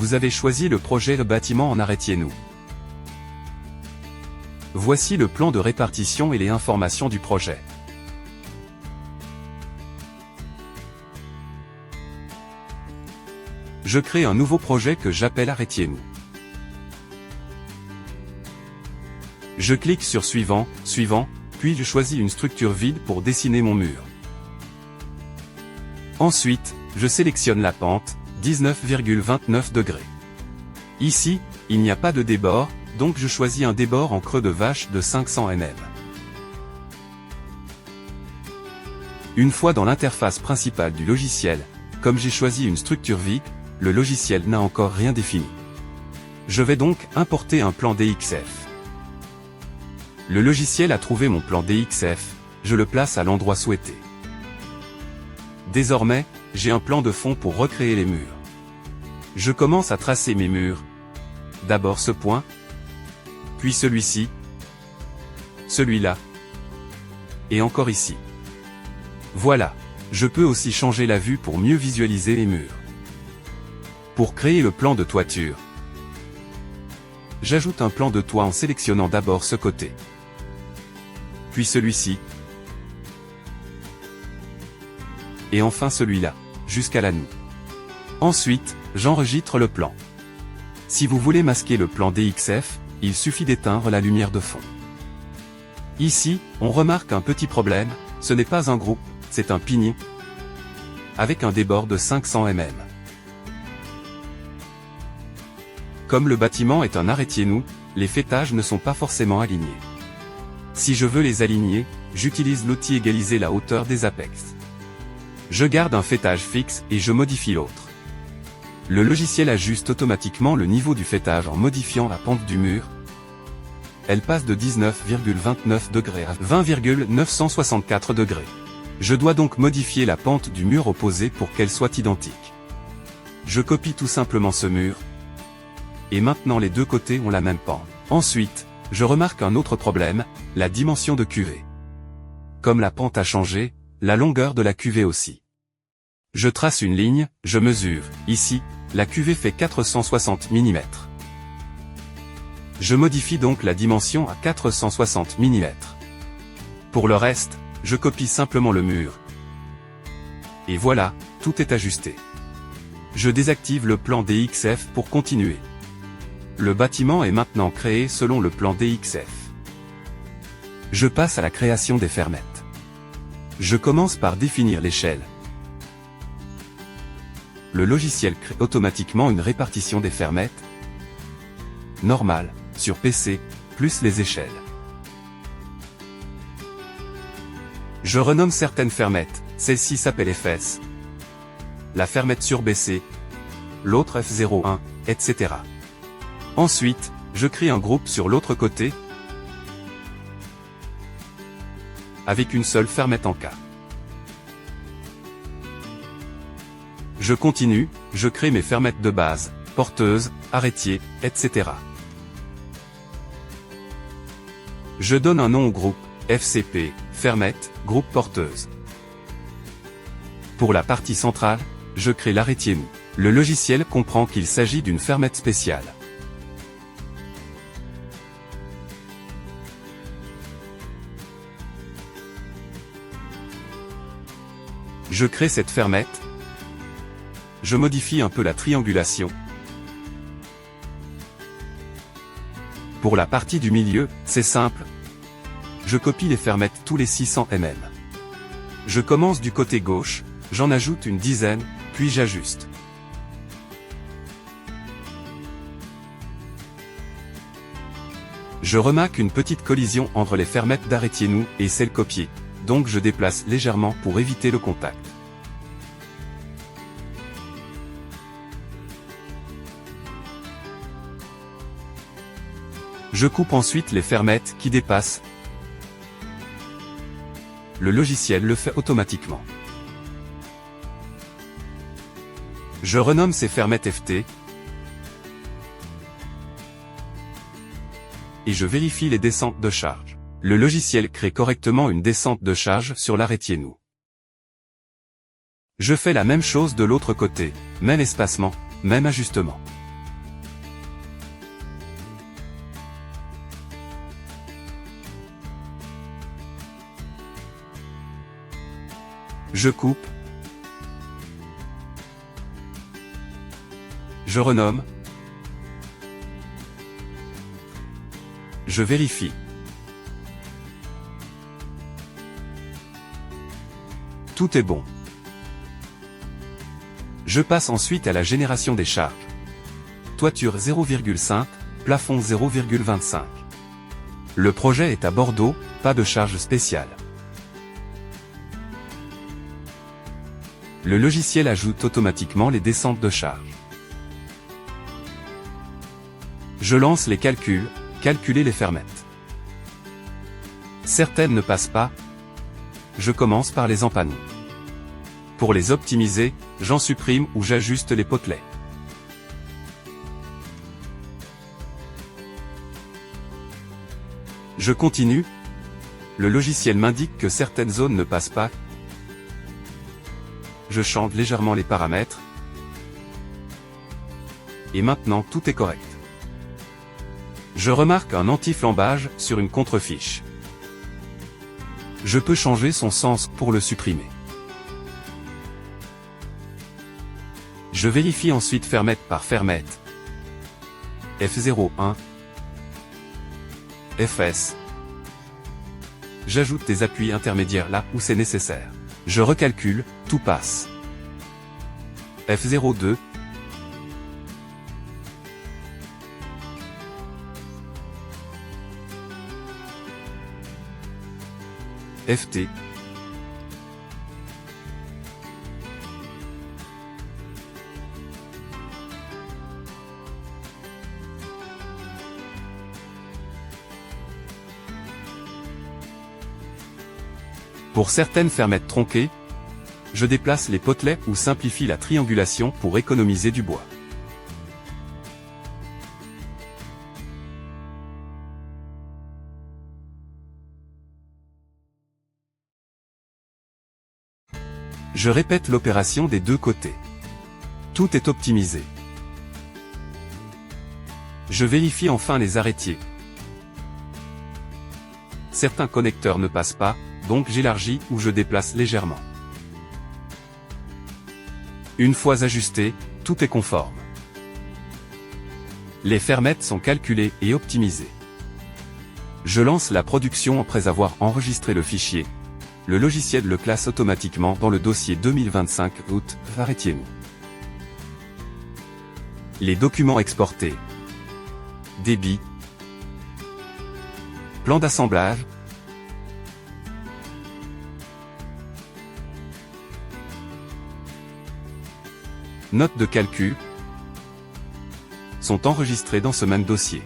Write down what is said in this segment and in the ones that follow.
Vous avez choisi le projet bâtiment en arrêtiez-nous. Voici le plan de répartition et les informations du projet. Je crée un nouveau projet que j'appelle arrêtiez-nous. Je clique sur Suivant, Suivant, puis je choisis une structure vide pour dessiner mon mur. Ensuite, je sélectionne la pente, 19,29 degrés. Ici, il n'y a pas de débord, donc je choisis un débord en creux de vache de 500 mm. Une fois dans l'interface principale du logiciel, comme j'ai choisi une structure vide, le logiciel n'a encore rien défini. Je vais donc importer un plan DXF. Le logiciel a trouvé mon plan DXF, je le place à l'endroit souhaité. Désormais, j'ai un plan de fond pour recréer les murs. Je commence à tracer mes murs. D'abord ce point, puis celui-ci, celui-là, et encore ici. Voilà, je peux aussi changer la vue pour mieux visualiser les murs. Pour créer le plan de toiture, j'ajoute un plan de toit en sélectionnant d'abord ce côté, puis celui-ci, et enfin celui-là, jusqu'à la noue. Ensuite, j'enregistre le plan. Si vous voulez masquer le plan DXF, il suffit d'éteindre la lumière de fond. Ici, on remarque un petit problème, ce n'est pas un groupe, c'est un pignon, avec un débord de 500 mm. Comme le bâtiment est un arrêtiez-nous, les faîtages ne sont pas forcément alignés. Si je veux les aligner, j'utilise l'outil égaliser la hauteur des apex. Je garde un faîtage fixe et je modifie l'autre. Le logiciel ajuste automatiquement le niveau du faîtage en modifiant la pente du mur. Elle passe de 19,29 degrés à 20,964 degrés. Je dois donc modifier la pente du mur opposé pour qu'elle soit identique. Je copie tout simplement ce mur. Et maintenant les deux côtés ont la même pente. Ensuite, je remarque un autre problème, la dimension de cuvée. Comme la pente a changé, la longueur de la cuvée aussi. Je trace une ligne, je mesure, ici, la cuvée fait 460 mm. Je modifie donc la dimension à 460 mm. Pour le reste, je copie simplement le mur. Et voilà, tout est ajusté. Je désactive le plan DXF pour continuer. Le bâtiment est maintenant créé selon le plan DXF. Je passe à la création des fermettes. Je commence par définir l'échelle. Le logiciel crée automatiquement une répartition des fermettes normale, sur PC, plus les échelles. Je renomme certaines fermettes, celle-ci s'appelle FS, la fermette sur BC, l'autre F01, etc. Ensuite, je crée un groupe sur l'autre côté, avec une seule fermette en K. Je continue, je crée mes fermettes de base, porteuses, arrêtiers, etc. Je donne un nom au groupe, FCP, fermette, groupe porteuse. Pour la partie centrale, je crée l'arrêtiez-nous. Le logiciel comprend qu'il s'agit d'une fermette spéciale. Je crée cette fermette. Je modifie un peu la triangulation. Pour la partie du milieu, c'est simple. Je copie les fermettes tous les 600 mm. Je commence du côté gauche, j'en ajoute une dizaine, puis j'ajuste. Je remarque une petite collision entre les fermettes d'arrêtiez-nous et celles copiées, donc je déplace légèrement pour éviter le contact. Je coupe ensuite les fermettes qui dépassent. Le logiciel le fait automatiquement. Je renomme ces fermettes FT. Et je vérifie les descentes de charge. Le logiciel crée correctement une descente de charge sur l'arrêtiez-nous. Je fais la même chose de l'autre côté, même espacement, même ajustement. Je coupe. Je renomme. Je vérifie. Tout est bon. Je passe ensuite à la génération des charges. Toiture 0,5, plafond 0,25. Le projet est à Bordeaux, pas de charge spéciale. Le logiciel ajoute automatiquement les descentes de charge. Je lance les calculs, calculer les fermettes. Certaines ne passent pas. Je commence par les empanner. Pour les optimiser, j'en supprime ou j'ajuste les potelets. Je continue. Le logiciel m'indique que certaines zones ne passent pas. Je change légèrement les paramètres. Et maintenant tout est correct. Je remarque un anti-flambage sur une contrefiche. Je peux changer son sens pour le supprimer. Je vérifie ensuite fermette par fermette. F01. FS. J'ajoute des appuis intermédiaires là où c'est nécessaire. Je recalcule, tout passe. F02. FT. Pour certaines fermettes tronquées, je déplace les potelets ou simplifie la triangulation pour économiser du bois. Je répète l'opération des deux côtés. Tout est optimisé. Je vérifie enfin les arrêtiers. Certains connecteurs ne passent pas, donc j'élargis ou je déplace légèrement. Une fois ajusté, tout est conforme. Les fermettes sont calculées et optimisées. Je lance la production après avoir enregistré le fichier. Le logiciel le classe automatiquement dans le dossier 2025 août arrêtiez-nous. Les documents exportés. Débit. Plan d'assemblage. Notes de calcul sont enregistrées dans ce même dossier.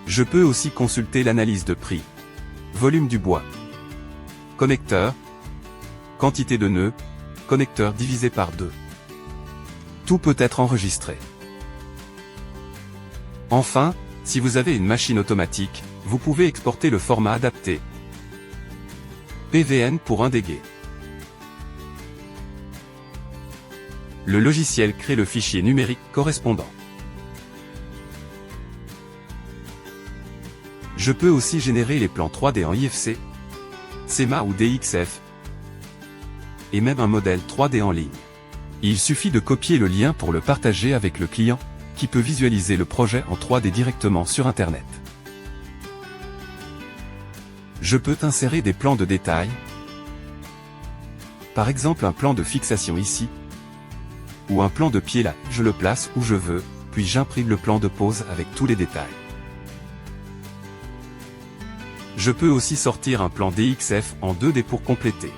Je peux aussi consulter l'analyse de prix, volume du bois, connecteur, quantité de nœuds, connecteur divisé par 2. Tout peut être enregistré. Enfin, si vous avez une machine automatique, vous pouvez exporter le format adapté. PVN pour 1 DG. Le logiciel crée le fichier numérique correspondant. Je peux aussi générer les plans 3D en IFC, SEMA ou DXF, et même un modèle 3D en ligne. Il suffit de copier le lien pour le partager avec le client, qui peut visualiser le projet en 3D directement sur Internet. Je peux insérer des plans de détail, par exemple un plan de fixation ici, ou un plan de pied là, je le place où je veux, puis j'imprime le plan de pose avec tous les détails. Je peux aussi sortir un plan DXF en 2D pour compléter.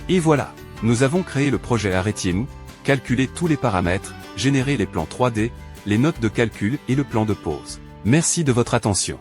Et voilà, nous avons créé le projet arrêtiez-nous, calculé tous les paramètres, généré les plans 3D, les notes de calcul et le plan de pose. Merci de votre attention.